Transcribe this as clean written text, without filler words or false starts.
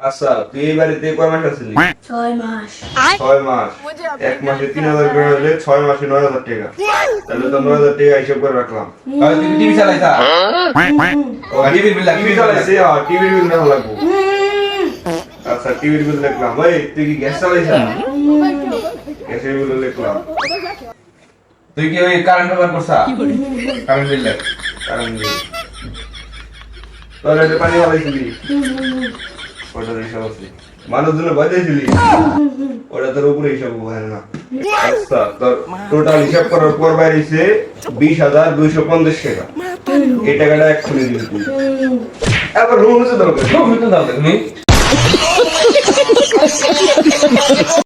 আচ্ছা তুই এই বাড়িতে কয় মাস আছিলি? 6 মাস। 6 মাস। এক মাসে 3000 করে হলে 6 মাসে 9000 টাকা। তাহলে তো 9000 টাকা হিসাব করে রাখলাম। আর তুই টিভি চালাইছা? টিভির বিল লাগবে, টিভি চালাইছে, টিভির বিল না লাগবো। আচ্ছা টিভির বিল লিখলাম। ভাই তুই কি গ্যাস চালাইছ? গ্যাসের বিল লিখলাম। তুই কি ওই কারেন্ট ব্যবহার করছা? কারেন্ট বিল লাগ। কারণ টয়লেটে পানি হালাইছিলি? ওটার হিসাব আছে। মানুষজনে বাজাইছিলি? ওটা তোর উপরে হিসাব হয় না। আচ্ছা তোর টোটাল হিসাব করার পর বাইরেছে 20,250 টাকা। এই টাকাটা এক্ষুনি দিবি তুই। এবার রুম হচ্ছে দরকার। দাও তুমি